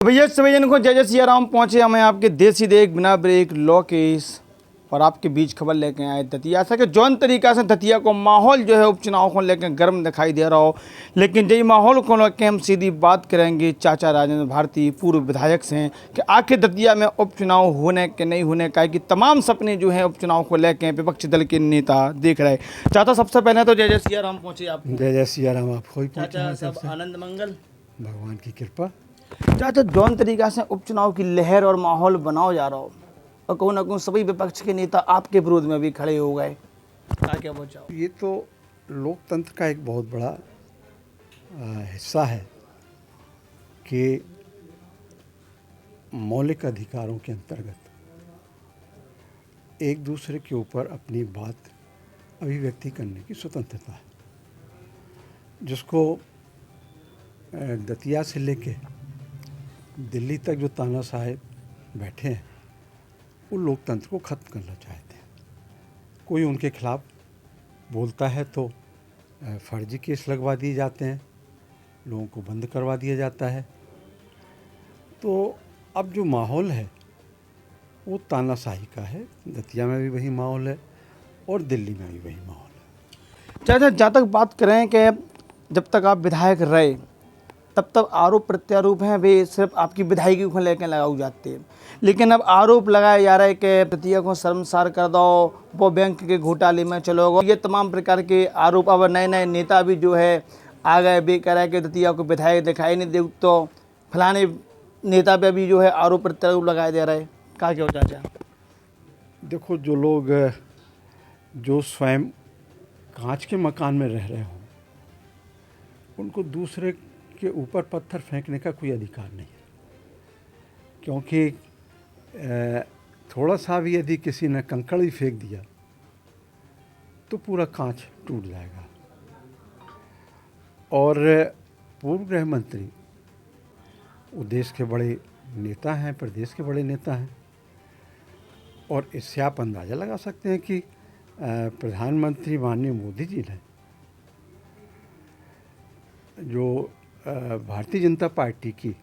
भैया सभी को जय जय सिया राम। पहुँचे हमें आपके देसी देख बिना ब्रेक लोकेश और आपके बीच खबर लेके आए दतिया से कि जौन तरीका से दतिया को माहौल जो है उपचुनाव को लेकर गर्म दिखाई दे रहा हो, लेकिन यही माहौल को लेकर हम सीधी बात करेंगे चाचा राजेंद्र भारती पूर्व विधायक से कि आखिर दतिया में उपचुनाव होने के नहीं होने का कि तमाम सपने जो हैं उपचुनाव को लेकर विपक्षी दल के नेता देख रहे। चाचा सबसे पहले तो जय जय सिया राम। पहुँचे आप। जय जय सिया राम। आपको चाचा सब आनंद मंगल, भगवान की कृपा। चाचा जौन तरीका से उपचुनाव की लहर और माहौल बनाओ जा रहा हो और कहूँ ना कहूँ सभी विपक्ष के नेता आपके विरोध में भी खड़े हो गए, क्या बचाओ। ये तो लोकतंत्र का एक बहुत बड़ा हिस्सा है कि मौलिक अधिकारों के अंतर्गत एक दूसरे के ऊपर अपनी बात अभिव्यक्ति करने की स्वतंत्रता है, जिसको दतिया से लेके दिल्ली तक जो तानाशाह बैठे हैं वो लोकतंत्र को ख़त्म करना चाहते हैं। कोई उनके खिलाफ बोलता है तो फर्जी केस लगवा दिए जाते हैं, लोगों को बंद करवा दिया जाता है। तो अब जो माहौल है वो तानाशाही का है। दतिया में भी वही माहौल है और दिल्ली में भी वही माहौल है। चाचा जहाँ तक बात करें कि जब तक आप विधायक रहे तब तक आरोप प्रत्यारोप हैं वे सिर्फ आपकी विधायकी को लेकर लगाए जाते हैं, लेकिन अब आरोप लगाया जा रहा है कि दतिया को शर्मसार कर दो, वो बैंक के घोटाले में चलोगे, ये तमाम प्रकार के आरोप। अब नए नए नेता भी जो है आ गए, वे कह रहे हैं कि दतिया को विधायक दिखाई नहीं दे, तो फलाने नेता पे भी जो है आरोप प्रत्यारोप लगाए जा रहे हैं। क्या क्या हो चाचा? देखो, जो लोग जो स्वयं कांच के मकान में रह रहे हों उनको दूसरे के ऊपर पत्थर फेंकने का कोई अधिकार नहीं है, क्योंकि थोड़ा सा भी यदि किसी ने कंकड़ ही फेंक दिया तो पूरा कांच टूट जाएगा। और पूर्व गृह मंत्री वो देश के बड़े नेता हैं, प्रदेश के बड़े नेता हैं, और इससे आप अंदाज़ा लगा सकते हैं कि प्रधानमंत्री माननीय मोदी जी ने जो भारतीय जनता पार्टी की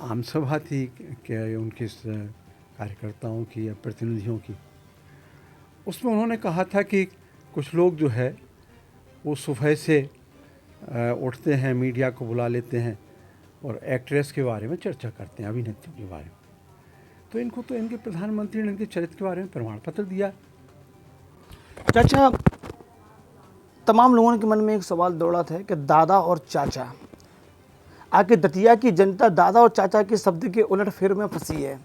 आम सभा थी क्या उनके कार्यकर्ताओं की या प्रतिनिधियों की, उसमें उन्होंने कहा था कि कुछ लोग जो है वो सुबह से उठते हैं, मीडिया को बुला लेते हैं और एक्ट्रेस के बारे में चर्चा करते हैं, अभिनेत्रियों के बारे में। तो इनको तो इनके प्रधानमंत्री ने इनके चरित्र के बारे में प्रमाण पत्र दिया। चाचा तमाम लोगों के मन में एक सवाल दौड़ा था कि दादा और चाचा, आके दतिया की जनता दादा और चाचा के शब्द के उलट फेर में फंसी है।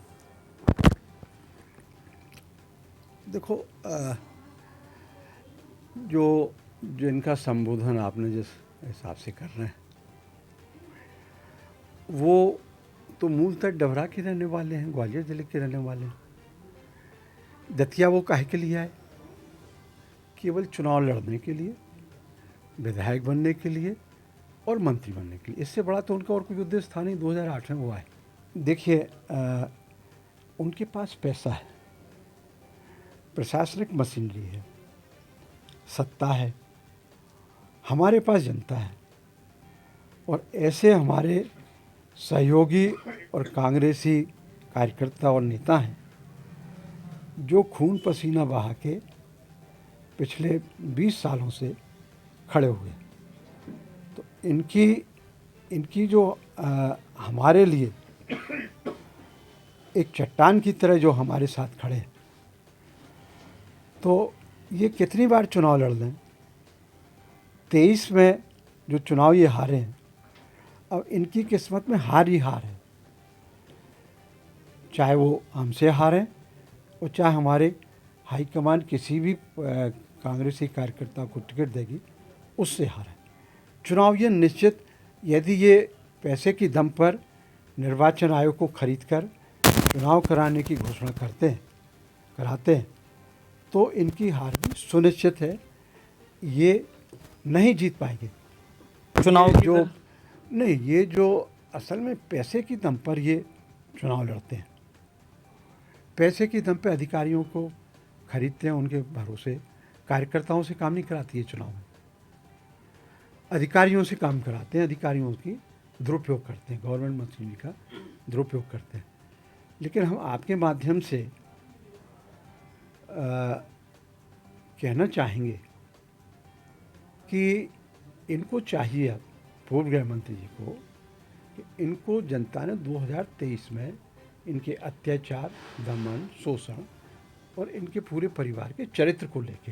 देखो, जो इनका संबोधन आपने जिस हिसाब से कर रहे हैं वो तो मूलतः डभरा के रहने वाले हैं, ग्वालियर जिले के रहने वाले हैं। दतिया वो काहे के लिए आए? केवल चुनाव लड़ने के लिए, विधायक बनने के लिए और मंत्री बनने के लिए। इससे बड़ा तो उनका और कोई उद्देश्य था नहीं। 2008 में वो आए। देखिए, उनके पास पैसा है, प्रशासनिक मशीनरी है, सत्ता है, हमारे पास जनता है, और ऐसे हमारे सहयोगी और कांग्रेसी कार्यकर्ता और नेता हैं जो खून पसीना बहा के पिछले 20 सालों से खड़े हुए। तो इनकी जो हमारे लिए एक चट्टान की तरह जो हमारे साथ खड़े हैं, तो ये कितनी बार चुनाव लड़ लें, 23 में जो चुनाव ये हारे हैं, अब इनकी किस्मत में हार ही हार है। चाहे वो हमसे हारें और चाहे हमारे हाईकमान किसी भी कांग्रेसी कार्यकर्ता को टिकट देगी उससे हारें। चुनाव ये निश्चित, यदि ये पैसे की दम पर निर्वाचन आयोग को खरीदकर चुनाव कराने की घोषणा कराते हैं तो इनकी हार भी सुनिश्चित है। ये नहीं जीत पाएंगे चुनाव जो नहीं, ये जो असल में पैसे की दम पर ये चुनाव लड़ते हैं, पैसे की दम पे अधिकारियों को खरीदते हैं, उनके भरोसे कार्यकर्ताओं से काम नहीं कराती है चुनाव में, अधिकारियों से काम कराते हैं, अधिकारियों की दुरुपयोग करते हैं, गवर्नमेंट मशीनरी का दुरुपयोग करते हैं। लेकिन हम आपके माध्यम से कहना चाहेंगे कि इनको चाहिए, अब पूर्व गृह मंत्री जी को, कि इनको जनता ने 2023 में इनके अत्याचार, दमन, शोषण और इनके पूरे परिवार के चरित्र को लेके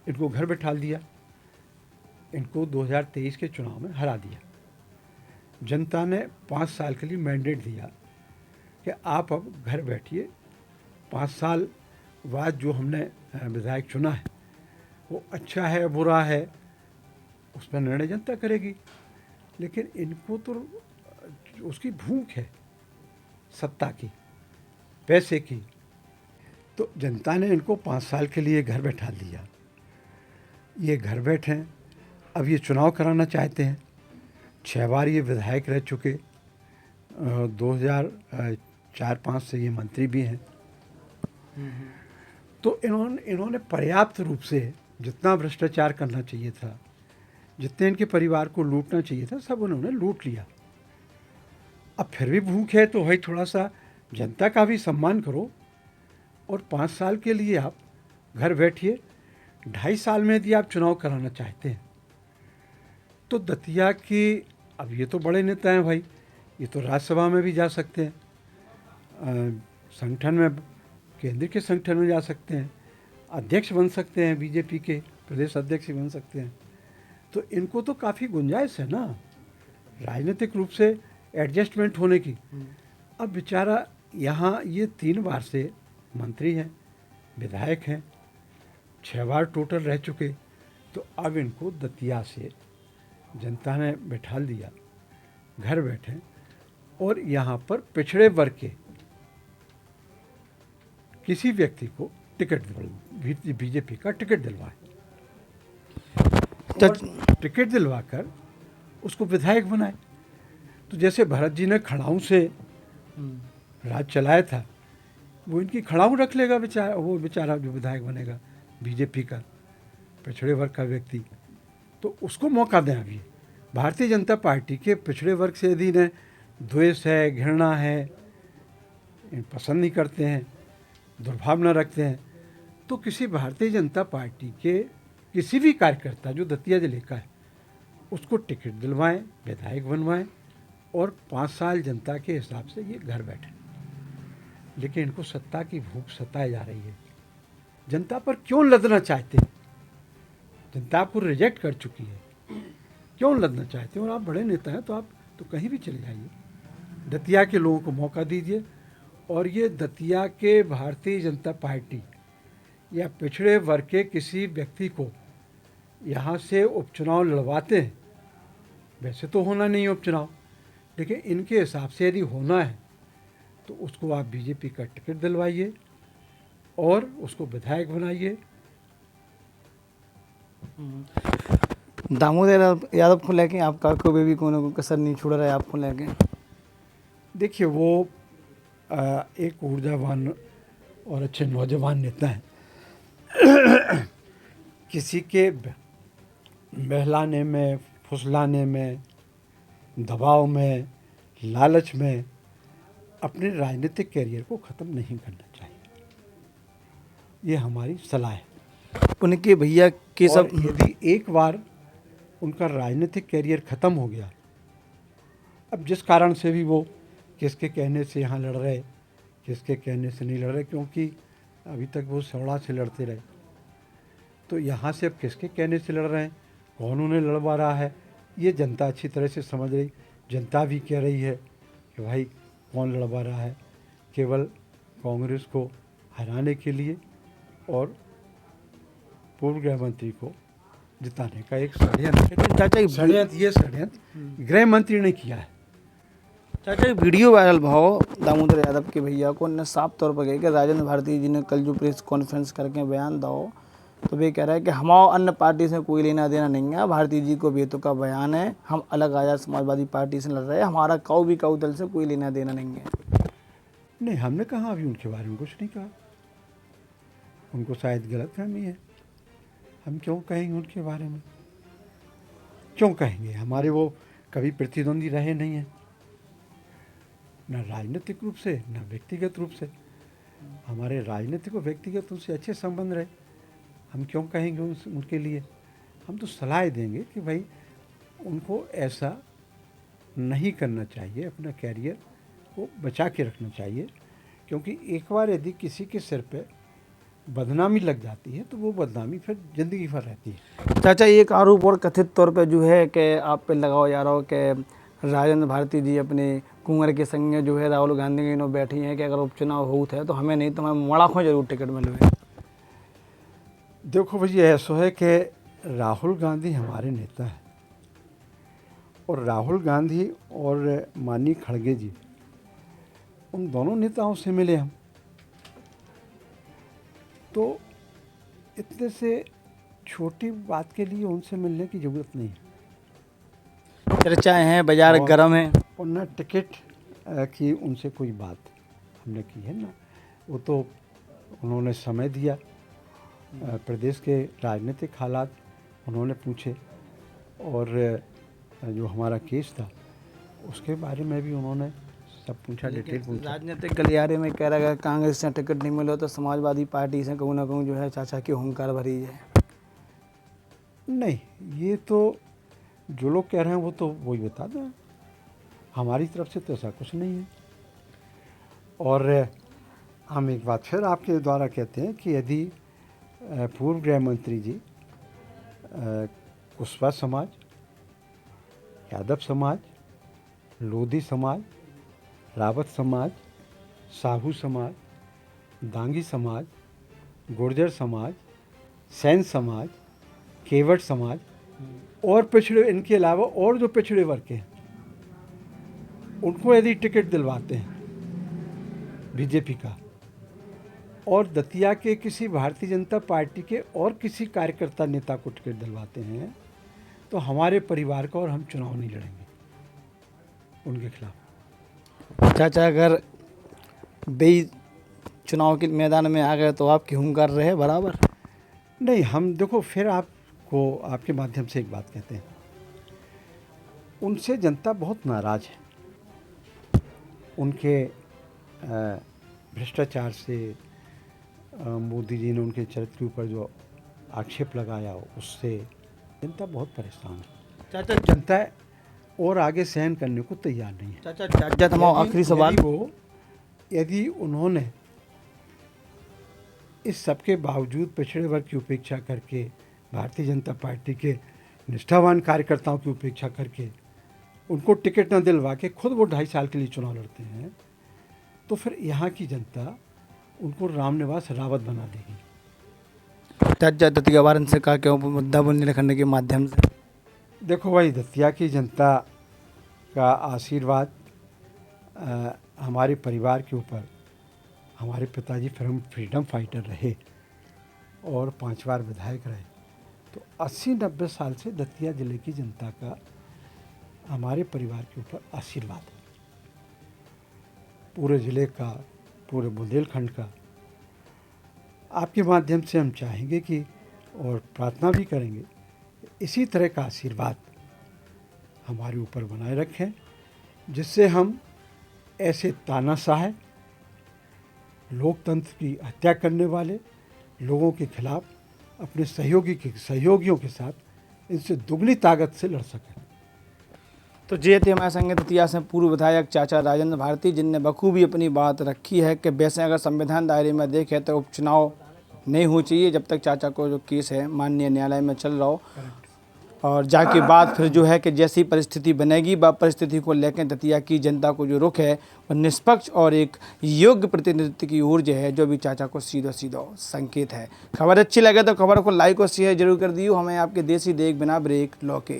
इनको घर बैठा दिया। इनको 2023 के चुनाव में हरा दिया। जनता ने 5 साल के लिए मैंडेट दिया कि आप अब घर बैठिए, 5 साल बाद जो हमने विधायक चुना है वो अच्छा है बुरा है उस पर निर्णय जनता करेगी। लेकिन इनको तो उसकी भूख है सत्ता की, पैसे की। तो जनता ने इनको 5 साल के लिए घर बैठा दिया। ये घर बैठे हैं, अब ये चुनाव कराना चाहते हैं। 6 बार ये विधायक रह चुके, 2004-05 से ये मंत्री भी हैं। तो इन्होंने पर्याप्त रूप से जितना भ्रष्टाचार करना चाहिए था, जितने इनके परिवार को लूटना चाहिए था, सब उन्होंने लूट लिया। अब फिर भी भूख है तो भाई थोड़ा सा जनता का भी सम्मान करो और 5 साल के लिए आप घर बैठिए। 2.5 साल में यदि आप चुनाव कराना चाहते हैं तो दतिया की, अब ये तो बड़े नेता हैं भाई, ये तो राज्यसभा में भी जा सकते हैं, संगठन में, केंद्र के संगठन में जा सकते हैं, अध्यक्ष बन सकते हैं, बीजेपी के प्रदेश अध्यक्ष बन सकते हैं। तो इनको तो काफ़ी गुंजाइश है ना राजनीतिक रूप से एडजस्टमेंट होने की। अब बेचारा यहाँ ये 3 बार से मंत्री हैं, विधायक हैं, 6 बार टोटल रह चुके। तो अब इनको दतिया से जनता ने बैठा दिया, घर बैठे और यहाँ पर पिछड़े वर्ग के किसी व्यक्ति को टिकट बीजेपी का टिकट दिलवाए और टिकट दिलवाकर उसको विधायक बनाए। तो जैसे भरत जी ने खड़ाऊं से राज चलाया था, वो इनकी खड़ाऊं रख लेगा बेचारा, वो बेचारा जो विधायक बनेगा बीजेपी का पिछड़े वर्ग का व्यक्ति, तो उसको मौका दें। अभी भारतीय जनता पार्टी के पिछड़े वर्ग से यदि इन्हें द्वेष है, घृणा है, पसंद नहीं करते हैं, दुर्भावना रखते हैं, तो किसी भारतीय जनता पार्टी के किसी भी कार्यकर्ता जो दतिया जिले का है उसको टिकट दिलवाएं, विधायक बनवाएं और 5 साल जनता के हिसाब से ये घर बैठे। लेकिन इनको सत्ता की भूख सताई जा रही है। जनता पर क्यों लदना चाहते हैं? जनता आपको रिजेक्ट कर चुकी है, क्यों लदना चाहते हैं? और आप बड़े नेता हैं तो आप तो कहीं भी चले जाइए, दतिया के लोगों को मौका दीजिए। और ये दतिया के भारतीय जनता पार्टी या पिछड़े वर्ग के किसी व्यक्ति को यहाँ से उपचुनाव लड़वाते हैं, वैसे तो होना नहीं उपचुनाव, लेकिन इनके हिसाब से यदि होना है तो उसको आप बीजेपी का टिकट दिलवाइए और उसको विधायक बनाइए। दामोदर यादव को लेके आपका कोई भी कोई कसर नहीं छोड़ रहा है आपको लेके? देखिए, वो एक ऊर्जावान और अच्छे नौजवान नेता हैं। किसी के बहलाने में, फुसलाने में, दबाव में, लालच में अपने राजनीतिक कैरियर को ख़त्म नहीं करना चाहिए, ये हमारी सलाह है। उनके भैया के सब, यदि एक बार उनका राजनीतिक कैरियर ख़त्म हो गया, अब जिस कारण से भी वो किसके कहने से यहाँ लड़ रहे, किसके कहने से नहीं लड़ रहे, क्योंकि अभी तक वो सौड़ा से लड़ते रहे, तो यहाँ से अब किसके कहने से लड़ रहे हैं, कौन उन्हें लड़वा रहा है, ये जनता अच्छी तरह से समझ रही। जनता भी कह रही है कि भाई कौन लड़वा रहा है, केवल कांग्रेस को हराने के लिए और पूर्व गृह मंत्री को जिताने का एक षड्यंत्र गृह मंत्री ने किया है। चाचा, एक वीडियो वायरल भाव दामोदर यादव के भैया को उन्होंने साफ तौर पर कहा कि राजेंद्र भारती जी ने कल जो प्रेस कॉन्फ्रेंस करके बयान दो, तो वे कह रहा है कि हमारा अन्य पार्टी से कोई लेना देना नहीं है, भारती जी को बेतु का बयान है, हम अलग आज़ाद समाजवादी पार्टी से लड़ रहे हैं, हमारा काऊ दल से कोई लेना देना नहीं है। नहीं, हमने कहा अभी उनके बारे में कुछ नहीं कहा, उनको शायद गलतफहमी है। हम क्यों कहेंगे उनके बारे में, क्यों कहेंगे? हमारे वो कभी प्रतिद्वंदी रहे नहीं हैं, न राजनीतिक रूप से न व्यक्तिगत रूप से। हमारे राजनीतिक और व्यक्तिगत रूप से अच्छे संबंध रहे, हम क्यों कहेंगे उनके लिए। हम तो सलाह देंगे कि भाई उनको ऐसा नहीं करना चाहिए, अपना कैरियर को बचा के रखना चाहिए, क्योंकि एक बार यदि किसी के सिर पे बदनामी लग जाती है तो वो बदनामी फिर ज़िंदगी भर रहती है। चाचा, एक आरोप और कथित तौर पे जो है कि आप पे लगाया जा रहा हो कि राजेंद्र भारती जी अपने कुंवर के संग जो है राहुल गांधी के इन्हों बैठी हैं कि अगर उपचुनाव होत है तो हमें नहीं तो हमें मड़ाखों जरूर टिकट मिलवे। देखो भैया, ऐसा है कि राहुल गांधी हमारे नेता हैं और राहुल गांधी और माननीय खड़गे जी, उन दोनों नेताओं से मिले हम, तो इतने से छोटी बात के लिए उनसे मिलने की ज़रूरत नहीं है। चर्चाएं हैं, बाजार गर्म है और न टिकट की उनसे कोई बात हमने की है ना, वो तो उन्होंने समय दिया, प्रदेश के राजनीतिक हालात उन्होंने पूछे और जो हमारा केस था उसके बारे में भी उन्होंने सब पूछा, डिटेल पूछा। राजनीतिक गलियारे में कह रहा है कांग्रेस से टिकट नहीं मिलो तो समाजवादी पार्टी से कहूँ ना कहूँ जो है चाचा की हुंकार भरी है। नहीं, ये तो जो लोग कह रहे हैं वो तो वही बता दें, हमारी तरफ से तो ऐसा कुछ नहीं है। और हम एक बात फिर आपके द्वारा कहते हैं कि यदि पूर्व गृह मंत्री जी कुशवाहा समाज, यादव समाज, लोधी समाज, रावत समाज, साहू समाज, दांगी समाज, गुर्जर समाज, सैन समाज, केवट समाज और पिछड़े, इनके अलावा और जो पिछड़े वर्ग के हैं उनको यदि टिकट दिलवाते हैं बीजेपी का, और दतिया के किसी भारतीय जनता पार्टी के और किसी कार्यकर्ता नेता को टिकट दिलवाते हैं तो हमारे परिवार का और हम चुनाव नहीं लड़ेंगे उनके खिलाफ। चाचा, अगर बेई चुनाव के मैदान में आ गए तो आपकी हुंकार रहे बराबर? नहीं, हम देखो फिर आपको आपके माध्यम से एक बात कहते हैं, उनसे जनता बहुत नाराज़ है, उनके भ्रष्टाचार से, मोदी जी ने उनके चरित्र के ऊपर जो आक्षेप लगाया उससे जनता बहुत परेशान है। चाचा, जनता और आगे सहन करने को तैयार नहीं है। चाचा हमारा आखिरी सवाल, यदि उन्होंने इस सब के बावजूद पिछड़े वर्ग की उपेक्षा करके, भारतीय जनता पार्टी के निष्ठावान कार्यकर्ताओं की उपेक्षा करके उनको टिकट न दिलवा के खुद वो 2.5 साल के लिए चुनाव लड़ते हैं, तो फिर यहाँ की जनता उनको रामनिवास रावत बना देगी। चाचा, दतिया वारन से कहा क्यों मुद्दा बुंदेलखंड के माध्यम से? देखो भाई, दतिया की जनता का आशीर्वाद हमारे परिवार के ऊपर, हमारे पिताजी फ्रीडम फाइटर रहे और 5 बार विधायक रहे, तो 80-90 साल से दतिया ज़िले की जनता का हमारे परिवार के ऊपर आशीर्वाद है, पूरे ज़िले का, पूरे बुंदेलखंड का। आपके माध्यम से हम चाहेंगे कि, और प्रार्थना भी करेंगे, इसी तरह का आशीर्वाद हमारे ऊपर बनाए रखें, जिससे हम ऐसे तानाशाह, लोकतंत्र की हत्या करने वाले लोगों के खिलाफ अपने सहयोगियों के साथ इनसे दुगनी ताकत से लड़ सकें। तो जे थे हमारे संग दतिया से पूर्व विधायक चाचा राजेंद्र भारती, जिनने बखूबी अपनी बात रखी है कि वैसे अगर संविधान दायरे में देखें तो उपचुनाव नहीं हो चाहिए जब तक चाचा को जो केस है माननीय न्यायालय में चल रहा हो, और जाके बाद फिर जो है कि जैसी परिस्थिति बनेगी वह परिस्थिति को लेकर दतिया की जनता को जो रुख है वह निष्पक्ष और एक योग्य प्रतिनिधित्व की ओर जो है, जो भी चाचा को सीधा संकेत है। खबर अच्छी लगे तो खबर को लाइक और शेयर जरूर कर दियो। हमें आपके देसी देख बिना ब्रेक लॉके।